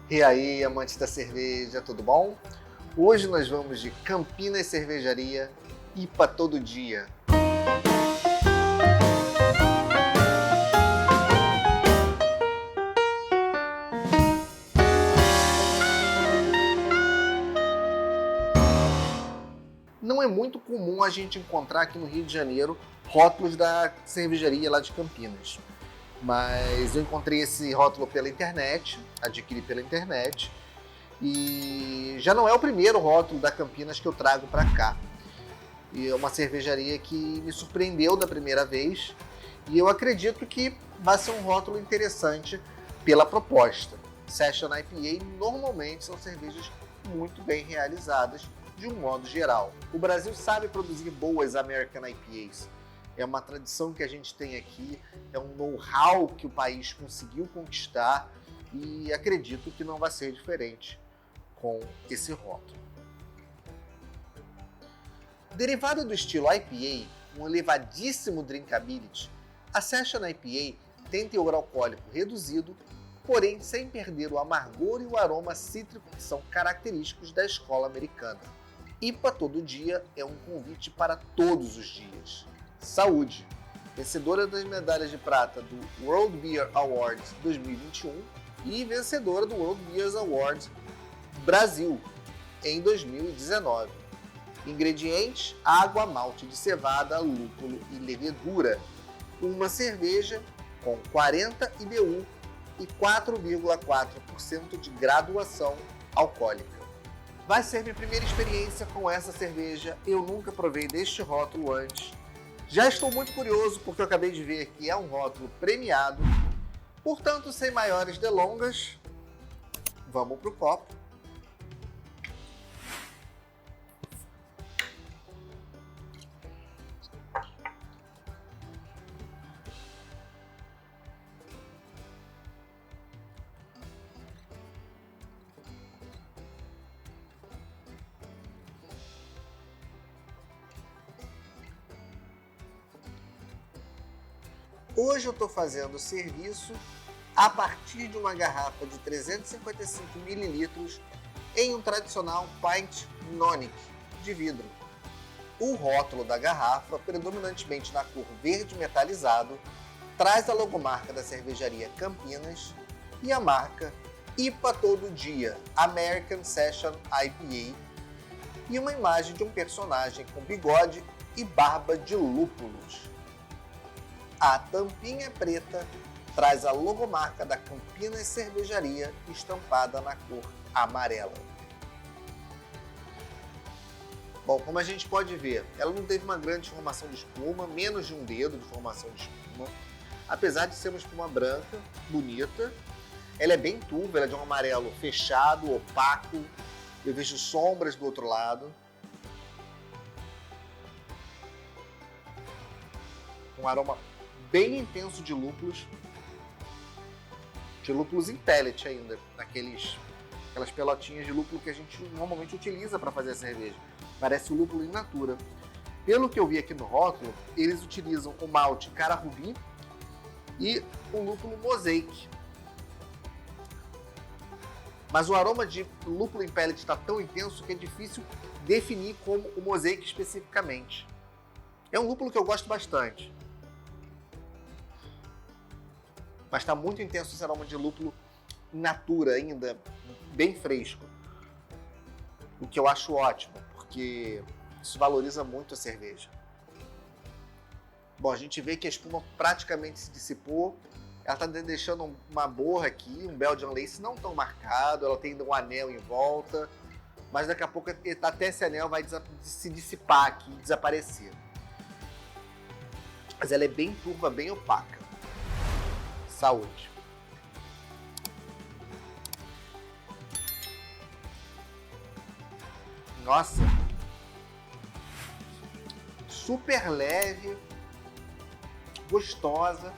E aí, amantes da cerveja, tudo bom? Hoje nós vamos de Campinas Cervejaria, IPA todo dia. Não é muito comum a gente encontrar aqui no Rio de Janeiro rótulos da cervejaria lá de Campinas. Mas eu encontrei esse rótulo pela internet, adquiri pela internet, e já não é o primeiro rótulo da Campinas que eu trago para cá. E é uma cervejaria que me surpreendeu da primeira vez, e eu acredito que vai ser um rótulo interessante pela proposta. Session IPA normalmente são cervejas muito bem realizadas de um modo geral. O Brasil sabe produzir boas American IPAs. É uma tradição que a gente tem aqui, é um know-how que o país conseguiu conquistar e acredito que não vai ser diferente com esse rótulo. Derivada do estilo IPA, um elevadíssimo drinkability, a Session IPA tem teor alcoólico reduzido, porém sem perder o amargor e o aroma cítrico que são característicos da escola americana. IPA todo dia é um convite para todos os dias. Saúde! Vencedora das medalhas de prata do World Beer Awards 2021 e vencedora do World Beer Awards Brasil em 2019. Ingredientes: água, malte de cevada, lúpulo e levedura. Uma cerveja com 40 IBU e 4,4% de graduação alcoólica. Vai ser minha primeira experiência com essa cerveja, eu nunca provei deste rótulo antes. Já estou muito curioso porque eu acabei de ver que é um rótulo premiado. Portanto, sem maiores delongas, vamos pro copo. Hoje eu estou fazendo o serviço a partir de uma garrafa de 355 ml em um tradicional pint Nonic de vidro. O rótulo da garrafa, predominantemente na cor verde metalizado, traz a logomarca da cervejaria Campinas e a marca IPA todo dia, American Session IPA, e uma imagem de um personagem com bigode e barba de lúpulos. A tampinha preta traz a logomarca da Campinas Cervejaria estampada na cor amarela. Bom, como a gente pode ver, ela não teve uma grande formação de espuma, menos de um dedo de formação de espuma. Apesar de ser uma espuma branca, bonita, ela é bem turva, ela é de um amarelo fechado, opaco. Eu vejo sombras do outro lado. Um aroma bem intenso de lúpulos em pellet ainda, aquelas pelotinhas de lúpulo que a gente normalmente utiliza para fazer a cerveja. Parece o lúpulo in natura. Pelo que eu vi aqui no rótulo, eles utilizam o malte Cara Rubi e o lúpulo Mosaic. Mas o aroma de lúpulo em pellet está tão intenso que é difícil definir como o Mosaic especificamente. É um lúpulo que eu gosto bastante. Mas está muito intenso esse aroma de lúpulo in natura ainda, bem fresco. O que eu acho ótimo, porque isso valoriza muito a cerveja. Bom, a gente vê que a espuma praticamente se dissipou. Ela está deixando uma borra aqui, um Belgian Lace não tão marcado, ela tem um anel em volta, mas daqui a pouco até esse anel vai se dissipar aqui, desaparecer. Mas ela é bem turva, bem opaca. Saúde. Nossa, super leve, gostosa,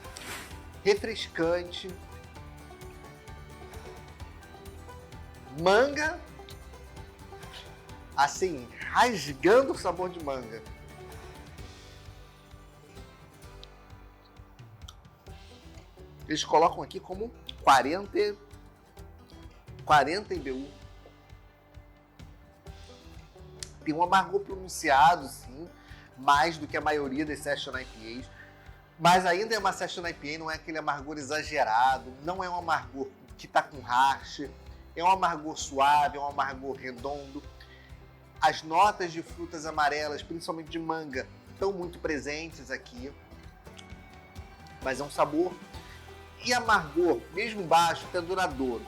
refrescante, manga, assim, rasgando o sabor de manga. Eles colocam aqui como 40 IBU. Tem um amargor pronunciado, sim, mais do que a maioria das Session IPAs, mas ainda é uma Session IPA, não é aquele amargor exagerado, não é um amargor que está com hash, é um amargor suave, é um amargor redondo. As notas de frutas amarelas, principalmente de manga, estão muito presentes aqui, mas é um sabor e amargor, mesmo baixo, até duradouro.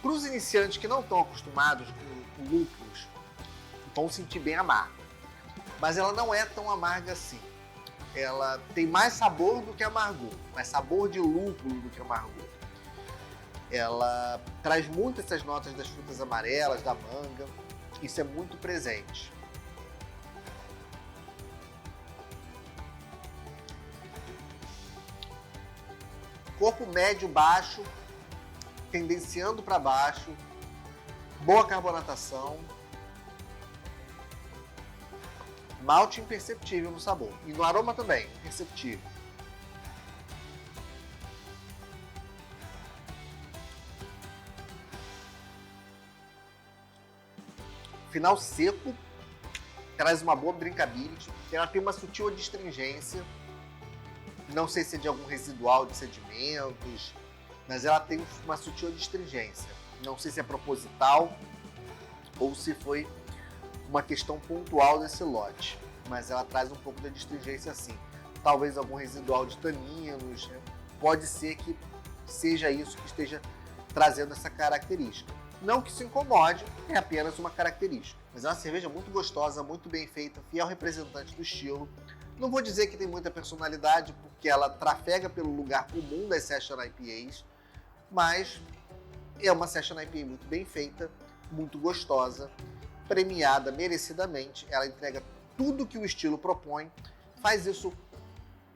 Para os iniciantes que não estão acostumados com lúpulos, vão sentir bem amargo, mas ela não é tão amarga assim. Ela tem mais sabor do que amargor, mais sabor de lúpulo do que amargor. Ela traz muito essas notas das frutas amarelas, da manga, isso é muito presente. Corpo médio-baixo, tendenciando para baixo, boa carbonatação, malte imperceptível no sabor e no aroma também, imperceptível. Final seco, traz uma boa drinkability, ela tem uma sutil adstringência, não sei se é de algum residual de sedimentos, mas ela tem uma sutil adstringência. Não sei se é proposital ou se foi uma questão pontual desse lote, mas ela traz um pouco de adstringência sim. Talvez algum residual de taninos, né? Pode ser que seja isso que esteja trazendo essa característica. Não que se incomode, é apenas uma característica. Mas é uma cerveja muito gostosa, muito bem feita, fiel representante do estilo. Não vou dizer que tem muita personalidade, porque ela trafega pelo lugar comum das Session IPAs, mas é uma Session IPA muito bem feita, muito gostosa, premiada merecidamente. Ela entrega tudo que o estilo propõe, faz isso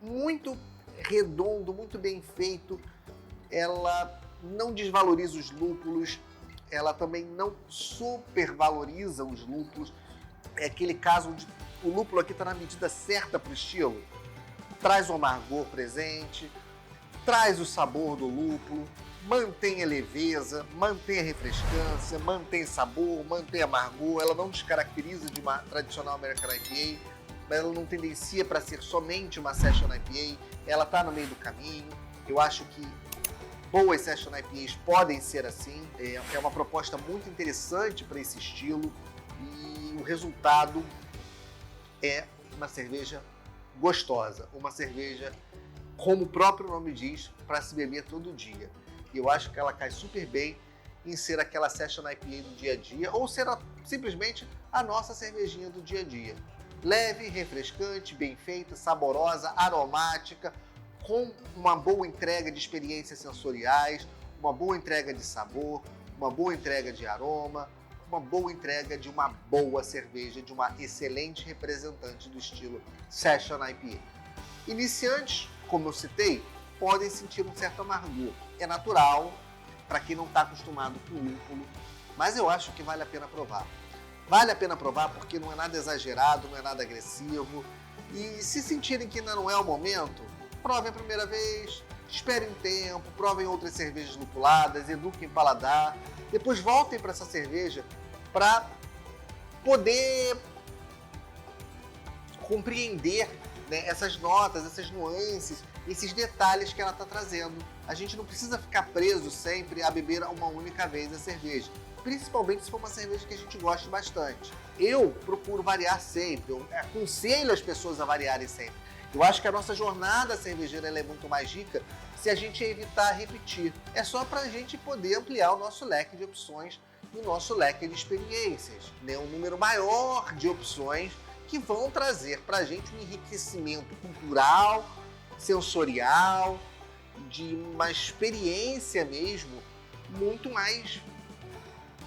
muito redondo, muito bem feito. Ela não desvaloriza os lúpulos, ela também não supervaloriza os lúpulos. É aquele caso onde o lúpulo aqui está na medida certa para o estilo. Traz o amargor presente, traz o sabor do lúpulo, mantém a leveza, mantém a refrescância, mantém sabor, mantém amargor. Ela não descaracteriza de uma tradicional American IPA, mas ela não tendencia para ser somente uma Session IPA. Ela está no meio do caminho. Eu acho que boas Session IPAs podem ser assim. É uma proposta muito interessante para esse estilo e o resultado é uma cerveja gostosa, uma cerveja, como o próprio nome diz, para se beber todo dia. E eu acho que ela cai super bem em ser aquela Session IPA do dia a dia ou ser simplesmente a nossa cervejinha do dia a dia. Leve, refrescante, bem feita, saborosa, aromática, com uma boa entrega de experiências sensoriais, uma boa entrega de sabor, uma boa entrega de aroma, uma boa entrega de uma boa cerveja, de uma excelente representante do estilo Session IPA. Iniciantes, como eu citei, podem sentir um certo amargor. É natural para quem não está acostumado com lúpulo, mas eu acho que vale a pena provar. Vale a pena provar porque não é nada exagerado, não é nada agressivo. E se sentirem que ainda não é o momento, provem a primeira vez, esperem um tempo, provem outras cervejas lupuladas, eduquem o paladar, depois voltem para essa cerveja para poder compreender, né, essas notas, essas nuances, esses detalhes que ela está trazendo. A gente não precisa ficar preso sempre a beber uma única vez a cerveja, principalmente se for uma cerveja que a gente gosta bastante. Eu procuro variar sempre, eu aconselho as pessoas a variarem sempre. Eu acho que a nossa jornada cervejeira ela é muito mais rica se a gente evitar repetir. É só para a gente poder ampliar o nosso leque de opções e o nosso leque de experiências, né? Um número maior de opções que vão trazer para a gente um enriquecimento cultural, sensorial, de uma experiência mesmo muito mais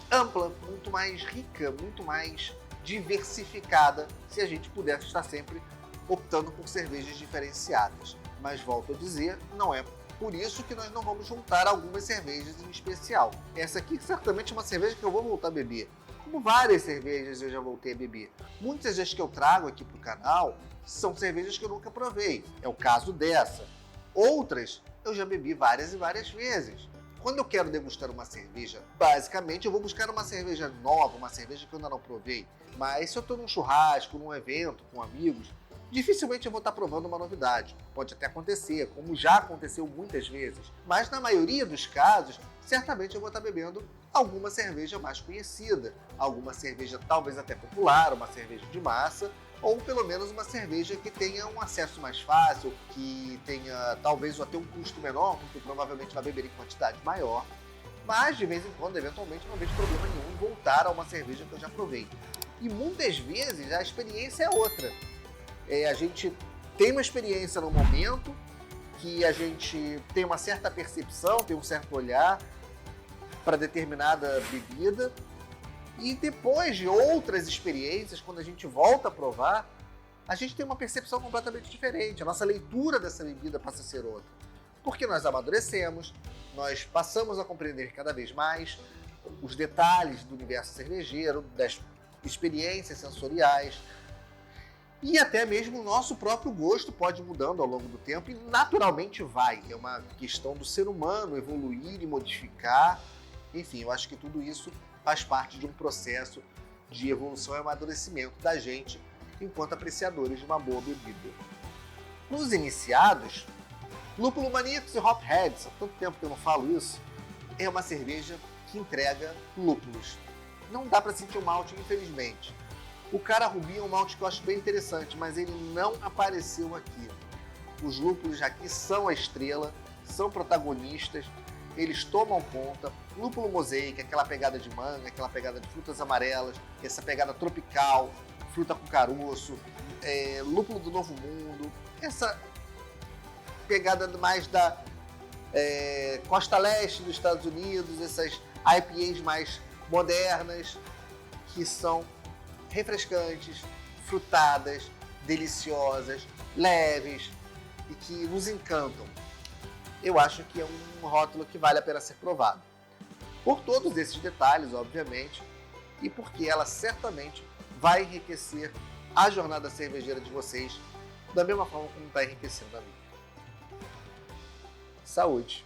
ampla, muito mais rica, muito mais diversificada, se a gente puder estar sempre optando por cervejas diferenciadas. Mas volto a dizer, não é por isso que nós não vamos juntar algumas cervejas em especial. Essa aqui certamente é uma cerveja que eu vou voltar a beber. Como várias cervejas eu já voltei a beber. Muitas das que eu trago aqui para o canal são cervejas que eu nunca provei. É o caso dessa. Outras eu já bebi várias e várias vezes. Quando eu quero degustar uma cerveja, basicamente eu vou buscar uma cerveja nova, uma cerveja que eu ainda não provei. Mas se eu estou num churrasco, num evento com amigos, dificilmente eu vou estar provando uma novidade. Pode até acontecer, como já aconteceu muitas vezes. Mas na maioria dos casos, certamente eu vou estar bebendo alguma cerveja mais conhecida, alguma cerveja talvez até popular, uma cerveja de massa, ou pelo menos uma cerveja que tenha um acesso mais fácil, que tenha talvez até um custo menor, porque provavelmente vai beber em quantidade maior. Mas de vez em quando, eventualmente, não vejo problema nenhum em voltar a uma cerveja que eu já provei. E muitas vezes a experiência é outra. A gente tem uma experiência no momento, que a gente tem uma certa percepção, tem um certo olhar para determinada bebida, e depois de outras experiências, quando a gente volta a provar, a gente tem uma percepção completamente diferente. A nossa leitura dessa bebida passa a ser outra. Porque nós amadurecemos, nós passamos a compreender cada vez mais os detalhes do universo cervejeiro, das experiências sensoriais, e até mesmo o nosso próprio gosto pode ir mudando ao longo do tempo e naturalmente vai. É uma questão do ser humano evoluir e modificar. Enfim, eu acho que tudo isso faz parte de um processo de evolução e amadurecimento da gente enquanto apreciadores de uma boa bebida. Nos iniciados, Lúpulo Maníacos e Hopheads, há tanto tempo que eu não falo isso, é uma cerveja que entrega lúpulos. Não dá para sentir o malte, infelizmente. O Cara Rubi é um malte que eu acho bem interessante, mas ele não apareceu aqui. Os lúpulos aqui são a estrela, são protagonistas, eles tomam conta. Lúpulo Mosaic, aquela pegada de manga, aquela pegada de frutas amarelas, essa pegada tropical, fruta com caroço, lúpulo do Novo Mundo, essa pegada mais da costa leste dos Estados Unidos, essas IPAs mais modernas, que são refrescantes, frutadas, deliciosas, leves e que nos encantam. Eu acho que é um rótulo que vale a pena ser provado. Por todos esses detalhes, obviamente, e porque ela certamente vai enriquecer a jornada cervejeira de vocês da mesma forma como está enriquecendo a minha. Saúde!